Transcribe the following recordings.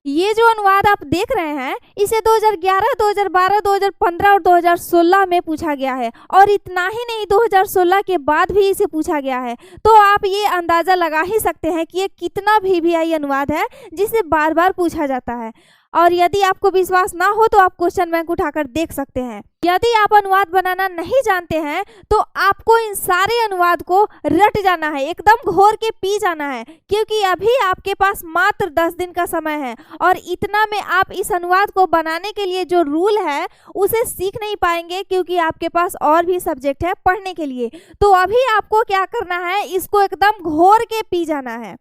ये जो अनुवाद आप देख रहे हैं इसे 2011, 2012, 2015 और 2016 में पूछा गया है, और इतना ही नहीं 2016 के बाद भी इसे पूछा गया है। तो आप ये अंदाज़ा लगा ही सकते हैं कि ये कितना VVI अनुवाद है जिसे बार बार पूछा जाता है। और यदि आपको विश्वास ना हो तो आप क्वेश्चन बैंक उठाकर देख सकते हैं। यदि आप अनुवाद बनाना नहीं जानते हैं तो आपको इन सारे अनुवाद को रट जाना है, एकदम घोर के पी जाना है, क्योंकि अभी आपके पास मात्र 10 दिन का समय है और इतना में आप इस अनुवाद को बनाने के लिए जो रूल है उसे सीख नहीं पाएंगे, क्योंकि आपके पास और भी सब्जेक्ट है पढ़ने के लिए। तो अभी आपको क्या करना है, इसको एकदम घोर के पी जाना है।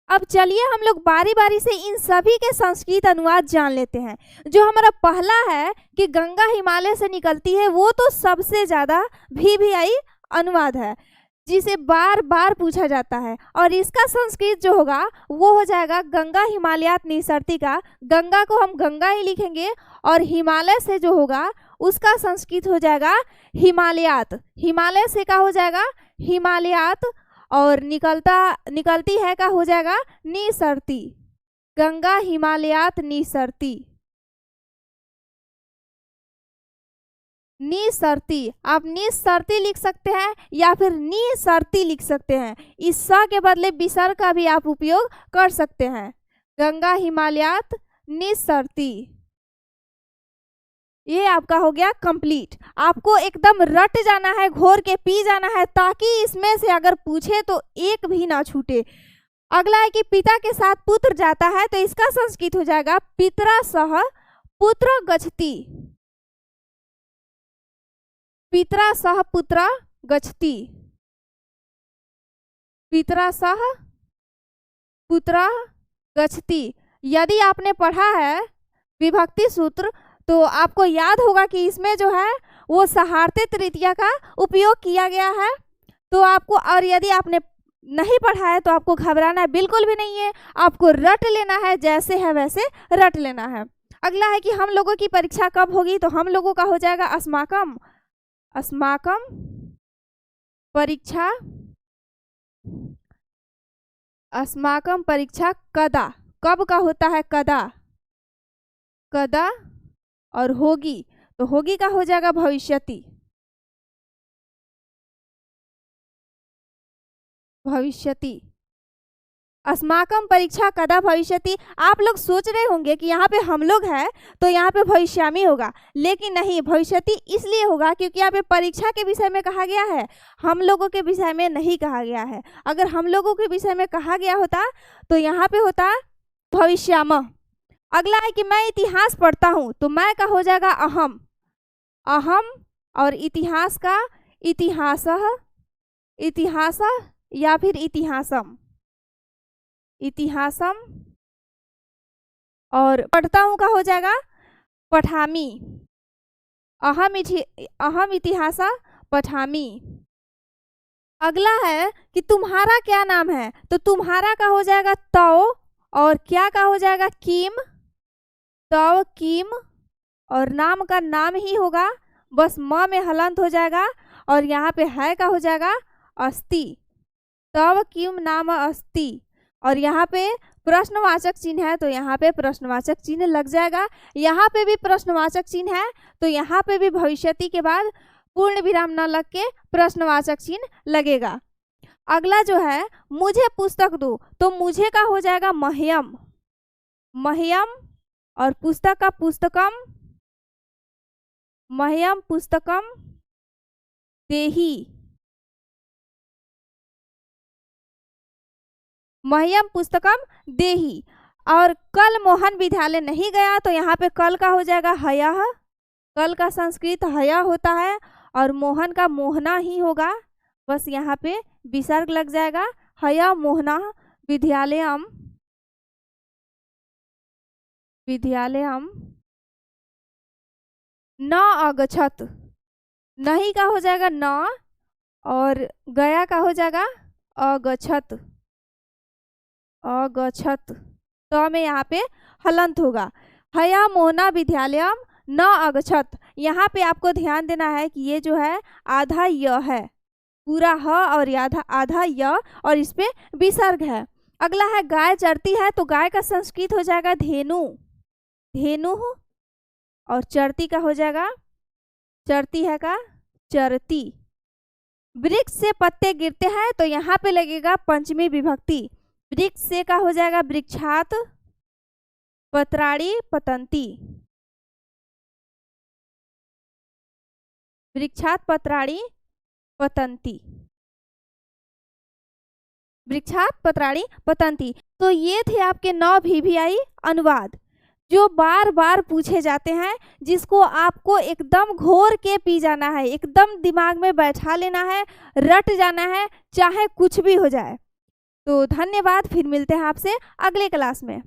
अब चलिए हम लोग बारी बारी से इन सभी के संस्कृत अनुवाद जान लेते हैं। जो हमारा पहला है कि गंगा हिमालय से निकलती है, वो तो सबसे ज़्यादा VVI अनुवाद है जिसे बार बार पूछा जाता है, और इसका संस्कृत जो होगा वो हो जाएगा गंगा हिमालयात निसरती का। गंगा को हम गंगा ही लिखेंगे और हिमालय से जो होगा उसका संस्कृत हो जाएगा हिमालयात। हिमालय से का हो जाएगा हिमालयात, और निकलती है का हो जाएगा निसरती। गंगा हिमालयात निसरती। निसरती आप निसरती लिख सकते हैं या फिर निसरती लिख सकते हैं। इस स के बदले विसर्ग का भी आप उपयोग कर सकते हैं। गंगा हिमालयात निसरती, ये आपका हो गया कंप्लीट। आपको एकदम रट जाना है, घोर के पी जाना है, ताकि इसमें से अगर पूछे तो एक भी ना छूटे। अगला है कि पिता के साथ पुत्र जाता है, तो इसका संस्कृत हो जाएगा पितरा सह पुत्र गच्छति। पितरा सह पुत्र गच्छति। पितरा सह पुत्र गच्छति। यदि आपने पढ़ा है विभक्ति सूत्र तो आपको याद होगा कि इसमें जो है वो सहार्थे तृतीया का उपयोग किया गया है। तो आपको, और यदि आपने नहीं पढ़ा है तो आपको घबराना बिल्कुल भी नहीं है, आपको रट लेना है, जैसे है वैसे रट लेना है। अगला है कि हम लोगों की परीक्षा कब होगी, तो हम लोगों का हो जाएगा अस्माकम। अस्माकम परीक्षा, अस्माकम परीक्षा कदा, कब का होता है कदा, कदा, और होगी तो होगी का हो जाएगा भविष्यति। भविष्यति, अस्माकम परीक्षा कदा भविष्यति। आप लोग सोच रहे होंगे कि यहाँ पे हम लोग हैं तो यहाँ पे भविष्यामी होगा, लेकिन नहीं, भविष्यति इसलिए होगा क्योंकि यहाँ पे परीक्षा के विषय में कहा गया है, हम लोगों के विषय में नहीं कहा गया है। अगर हम लोगों के विषय में कहा गया होता तो यहाँ पे होता भविष्यामः। अगला है कि मैं इतिहास पढ़ता हूँ, तो मैं का हो जाएगा अहम। अहम, और इतिहास का इतिहासः, इतिहासः या फिर इतिहासम। इतिहासम, और पढ़ता हूँ का हो जाएगा पठामि। अहम इतिहासा पठामि। अगला है कि तुम्हारा क्या नाम है, तो तुम्हारा का हो जाएगा तौ, और क्या का हो जाएगा किम। तव किम, और नाम का नाम ही होगा, बस म में हलंत हो जाएगा, और यहाँ पे है का हो जाएगा अस्ति। तव किम नाम अस्ति, और यहाँ पे प्रश्नवाचक चिन्ह है तो यहाँ पे प्रश्नवाचक चिन्ह लग जाएगा। यहाँ पे भी प्रश्नवाचक चिन्ह है तो यहाँ पे भी भविष्यति के बाद पूर्ण विराम न लग के प्रश्नवाचक चिन्ह लगेगा। अगला जो है मुझे पुस्तक दो, तो मुझे का हो जाएगा मह्यम। मह्यम, और पुस्तक का पुस्तकम। मह्यम पुस्तकम देहि। मह्यम पुस्तकम देहि। और कल मोहन विद्यालय नहीं गया, तो यहाँ पे कल का हो जाएगा हयः। कल का संस्कृत हयः होता है, और मोहन का मोहना ही होगा, बस यहाँ पे विसर्ग लग जाएगा। हयः मोहनः विद्यालयम। विद्यालयम। न अगच्छत, नहीं का हो जाएगा न, और गया का हो जाएगा अगच्छत। अगच्छत, तो में यहाँ पे हलंत होगा। हया मोहना विद्यालयम न अगच्छत। यहाँ पे आपको ध्यान देना है कि ये जो है आधा य है, पूरा ह और आधा य, और इस पे विसर्ग है। अगला है गाय चरती है, तो गाय का संस्कृत हो जाएगा धेनु, धेनु। और चरती का हो जाएगा, चरती है का चरती। वृक्ष से पत्ते गिरते हैं, तो यहाँ पे लगेगा पंचमी विभक्ति। वृक्ष से का हो जाएगा वृक्षात पत्राणि पतंती, वृक्षात पत्राणि पतंती, वृक्षात पत्राणि पतंती। तो ये थे आपके 9 VVI अनुवाद जो बार बार पूछे जाते हैं, जिसको आपको एकदम घोर के पी जाना है, एकदम दिमाग में बैठा लेना है, रट जाना है, चाहे कुछ भी हो जाए। तो धन्यवाद, फिर मिलते हैं आपसे अगले क्लास में।